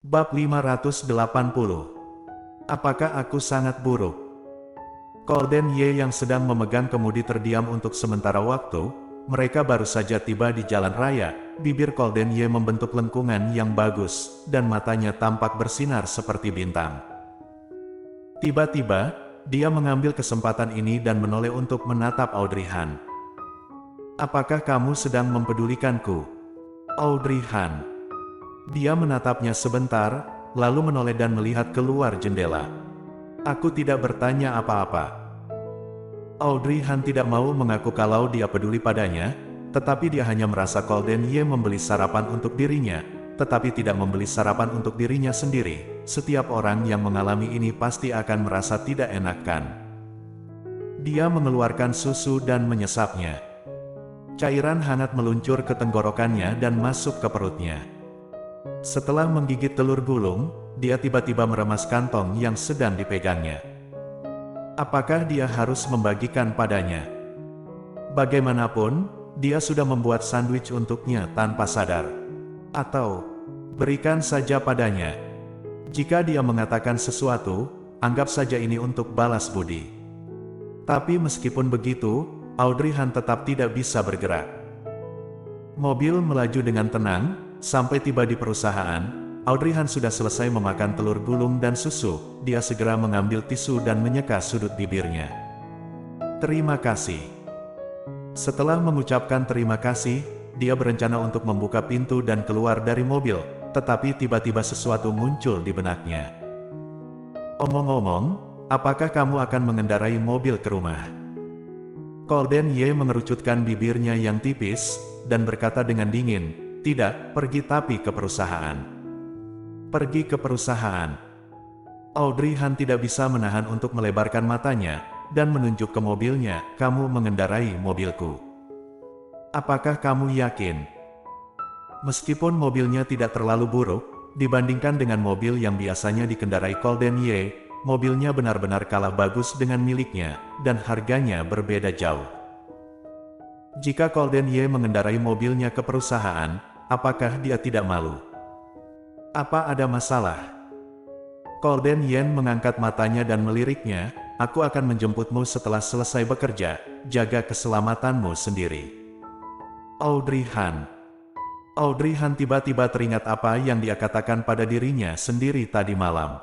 Bab 580. Apakah aku sangat buruk? Golden Ye yang sedang memegang kemudi terdiam untuk sementara waktu. Mereka baru saja tiba di jalan raya. Bibir Golden Ye membentuk lengkungan yang bagus, dan matanya tampak bersinar seperti bintang. Tiba-tiba, dia mengambil kesempatan ini dan menoleh untuk menatap Audrey Han. Apakah kamu sedang mempedulikanku, Audrey Han? Dia menatapnya sebentar, lalu menoleh dan melihat keluar jendela. Aku tidak bertanya apa-apa. Audrey Han tidak mau mengaku kalau dia peduli padanya, tetapi dia hanya merasa Golden Ye membeli sarapan untuk dirinya, tetapi tidak membeli sarapan untuk dirinya sendiri. Setiap orang yang mengalami ini pasti akan merasa tidak enakan. Dia mengeluarkan susu dan menyesapnya. Cairan hangat meluncur ke tenggorokannya dan masuk ke perutnya. Setelah menggigit telur gulung, dia tiba-tiba meremas kantong yang sedang dipegangnya. Apakah dia harus membagikan padanya? Bagaimanapun, dia sudah membuat sandwich untuknya tanpa sadar. Atau, berikan saja padanya. Jika dia mengatakan sesuatu, anggap saja ini untuk balas budi. Tapi meskipun begitu, Audrey Han tetap tidak bisa bergerak. Mobil melaju dengan tenang. Sampai tiba di perusahaan, Audrey Han sudah selesai memakan telur gulung dan susu. Dia segera mengambil tisu dan menyeka sudut bibirnya. Terima kasih. Setelah mengucapkan terima kasih, dia berencana untuk membuka pintu dan keluar dari mobil, tetapi tiba-tiba sesuatu muncul di benaknya. Omong-omong, apakah kamu akan mengendarai mobil ke rumah? Golden Ye mengerucutkan bibirnya yang tipis, dan berkata dengan dingin, tidak, pergi tapi ke perusahaan. Pergi ke perusahaan. Audrey Han tidak bisa menahan untuk melebarkan matanya, dan menunjuk ke mobilnya, kamu mengendarai mobilku. Apakah kamu yakin? Meskipun mobilnya tidak terlalu buruk, dibandingkan dengan mobil yang biasanya dikendarai Golden Ye, mobilnya benar-benar kalah bagus dengan miliknya, dan harganya berbeda jauh. Jika Golden Ye mengendarai mobilnya ke perusahaan, apakah dia tidak malu? Apa ada masalah? Golden Ye mengangkat matanya dan meliriknya, aku akan menjemputmu setelah selesai bekerja, jaga keselamatanmu sendiri. Audrey Han. Audrey Han tiba-tiba teringat apa yang dia katakan pada dirinya sendiri tadi malam.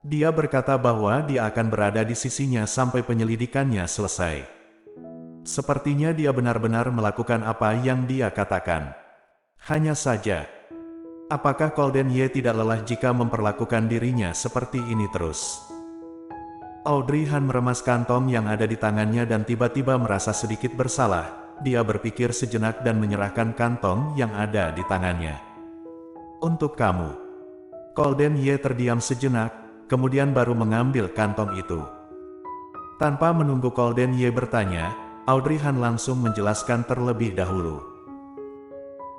Dia berkata bahwa dia akan berada di sisinya sampai penyelidikannya selesai. Sepertinya dia benar-benar melakukan apa yang dia katakan. Hanya saja, apakah Golden Ye tidak lelah jika memperlakukan dirinya seperti ini terus? Audrey Han meremas kantong yang ada di tangannya dan tiba-tiba merasa sedikit bersalah. Dia berpikir sejenak dan menyerahkan kantong yang ada di tangannya. Untuk kamu. Golden Ye terdiam sejenak, kemudian baru mengambil kantong itu. Tanpa menunggu Golden Ye bertanya, Audrey Han langsung menjelaskan terlebih dahulu.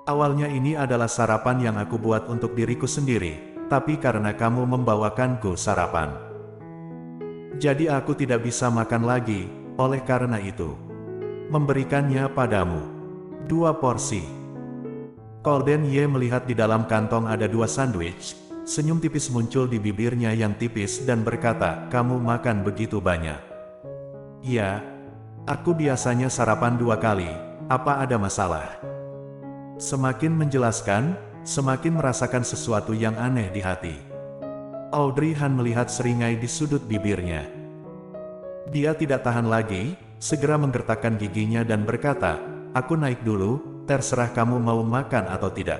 Awalnya ini adalah sarapan yang aku buat untuk diriku sendiri, tapi karena kamu membawakanku sarapan, jadi aku tidak bisa makan lagi, oleh karena itu, memberikannya padamu. 2 porsi. Golden Ye melihat di dalam kantong ada 2 sandwich, senyum tipis muncul di bibirnya yang tipis dan berkata, kamu makan begitu banyak. Ya, aku biasanya sarapan 2 kali, apa ada masalah? Semakin menjelaskan, semakin merasakan sesuatu yang aneh di hati. Audrey Han melihat seringai di sudut bibirnya. Dia tidak tahan lagi, segera menggertakkan giginya dan berkata, aku naik dulu, terserah kamu mau makan atau tidak.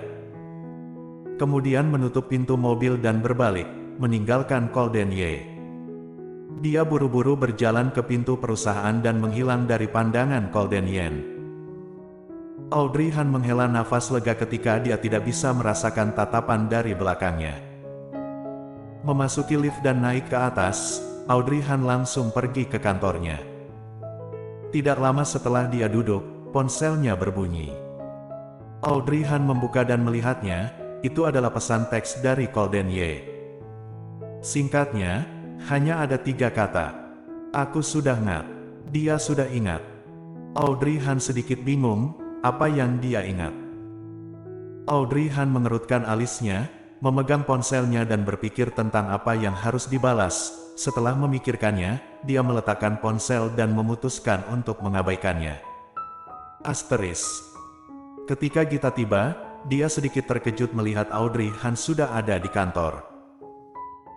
Kemudian menutup pintu mobil dan berbalik, meninggalkan Golden Ye. Dia buru-buru berjalan ke pintu perusahaan dan menghilang dari pandangan Golden Ye. Audrey Han menghela nafas lega ketika dia tidak bisa merasakan tatapan dari belakangnya. Memasuki lift dan naik ke atas, Audrey Han langsung pergi ke kantornya. Tidak lama setelah dia duduk, ponselnya berbunyi. Audrey Han membuka dan melihatnya, itu adalah pesan teks dari Golden Ye. Singkatnya, hanya ada 3 kata. Aku sudah ngat. Dia sudah ingat. Audrey Han sedikit bingung, apa yang dia ingat. Audrey Han mengerutkan alisnya, memegang ponselnya dan berpikir tentang apa yang harus dibalas. Setelah memikirkannya, dia meletakkan ponsel dan memutuskan untuk mengabaikannya. Asteris. Ketika Gita tiba, dia sedikit terkejut melihat Audrey Han sudah ada di kantor.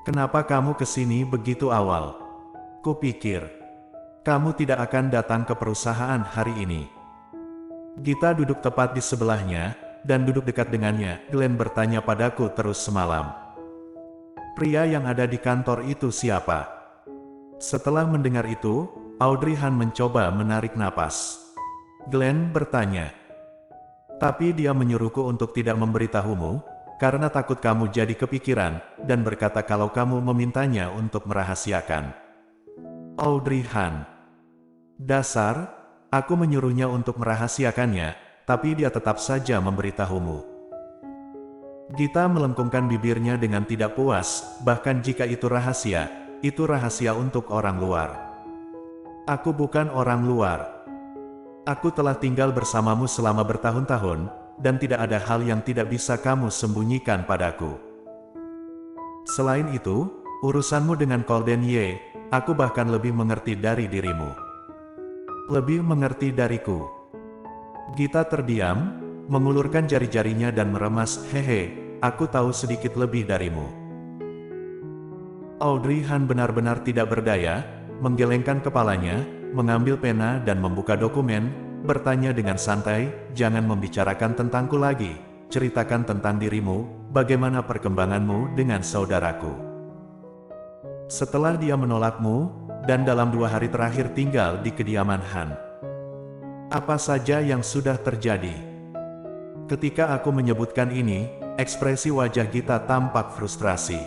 "Kenapa kamu kesini begitu awal? Kupikir kamu tidak akan datang ke perusahaan hari ini." Gita duduk tepat di sebelahnya, dan duduk dekat dengannya. Glenn bertanya padaku terus semalam. "Pria yang ada di kantor itu siapa?" Setelah mendengar itu, Audrey Han mencoba menarik napas. Glenn bertanya, "Tapi dia menyuruhku untuk tidak memberitahumu, karena takut kamu jadi kepikiran, dan berkata kalau kamu memintanya untuk merahasiakan." Audrey Han. "Dasar, aku menyuruhnya untuk merahasiakannya, tapi dia tetap saja memberitahumu." Gita melengkungkan bibirnya dengan tidak puas, "Bahkan jika itu rahasia untuk orang luar. Aku bukan orang luar. Aku telah tinggal bersamamu selama bertahun-tahun, dan tidak ada hal yang tidak bisa kamu sembunyikan padaku. Selain itu, urusanmu dengan Colden Ye, aku bahkan lebih mengerti dari dirimu." "Lebih mengerti dariku?" Gita terdiam, mengulurkan jari-jarinya dan meremas, "Hehe, aku tahu sedikit lebih darimu." Audrey Han benar-benar tidak berdaya, menggelengkan kepalanya, mengambil pena dan membuka dokumen, bertanya dengan santai, "Jangan membicarakan tentangku lagi, ceritakan tentang dirimu, bagaimana perkembanganmu dengan saudaraku. Setelah dia menolakmu, dan dalam 2 hari terakhir tinggal di kediaman Han. Apa saja yang sudah terjadi?" Ketika aku menyebutkan ini, ekspresi wajah Gita tampak frustrasi.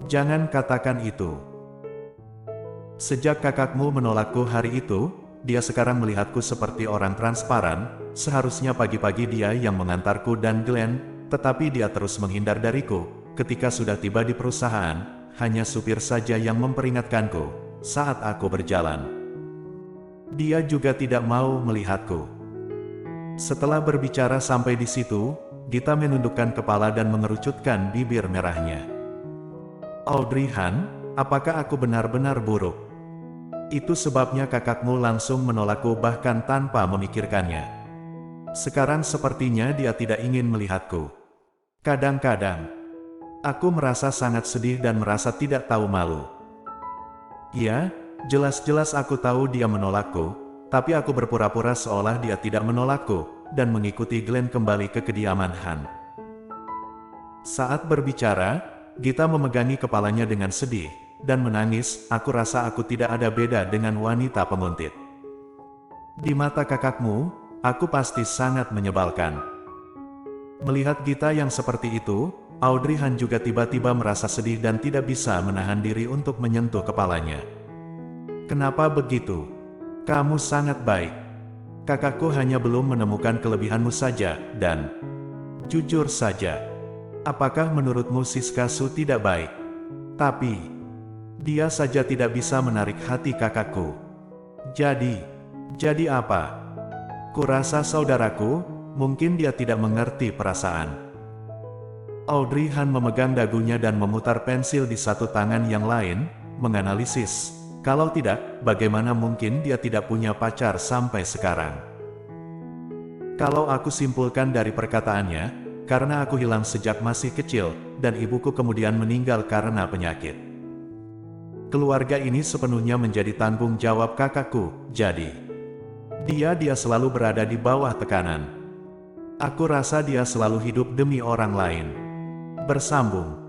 "Jangan katakan itu. Sejak kakakmu menolakku hari itu, dia sekarang melihatku seperti orang transparan. Seharusnya pagi-pagi dia yang mengantarku dan Glenn, tetapi dia terus menghindar dariku. Ketika sudah tiba di perusahaan, hanya supir saja yang memperingatkanku saat aku berjalan. Dia juga tidak mau melihatku." Setelah berbicara sampai di situ, Gita menundukkan kepala dan mengerucutkan bibir merahnya. "Audrey Han, apakah aku benar-benar buruk? Itu sebabnya kakakmu langsung menolakku bahkan tanpa memikirkannya. Sekarang sepertinya dia tidak ingin melihatku. Kadang-kadang, aku merasa sangat sedih dan merasa tidak tahu malu. Ya, jelas-jelas aku tahu dia menolakku, tapi aku berpura-pura seolah dia tidak menolakku, dan mengikuti Glenn kembali ke kediaman Han." Saat berbicara, Gita memegangi kepalanya dengan sedih, dan menangis. "Aku rasa aku tidak ada beda dengan wanita penguntit. Di mata kakakmu, aku pasti sangat menyebalkan." Melihat Gita yang seperti itu, Audrey Han juga tiba-tiba merasa sedih dan tidak bisa menahan diri untuk menyentuh kepalanya. "Kenapa begitu? Kamu sangat baik. Kakakku hanya belum menemukan kelebihanmu saja, dan jujur saja, apakah menurutmu Siskasu tidak baik? Tapi dia saja tidak bisa menarik hati kakakku. Jadi apa? Kurasa saudaraku, mungkin dia tidak mengerti perasaan." Audrey Han memegang dagunya dan memutar pensil di satu tangan yang lain, menganalisis. Kalau tidak, bagaimana mungkin dia tidak punya pacar sampai sekarang? Kalau aku simpulkan dari perkataannya, karena aku hilang sejak masih kecil, dan ibuku kemudian meninggal karena penyakit. Keluarga ini sepenuhnya menjadi tanggung jawab kakakku, jadi dia selalu berada di bawah tekanan. Aku rasa dia selalu hidup demi orang lain. Bersambung.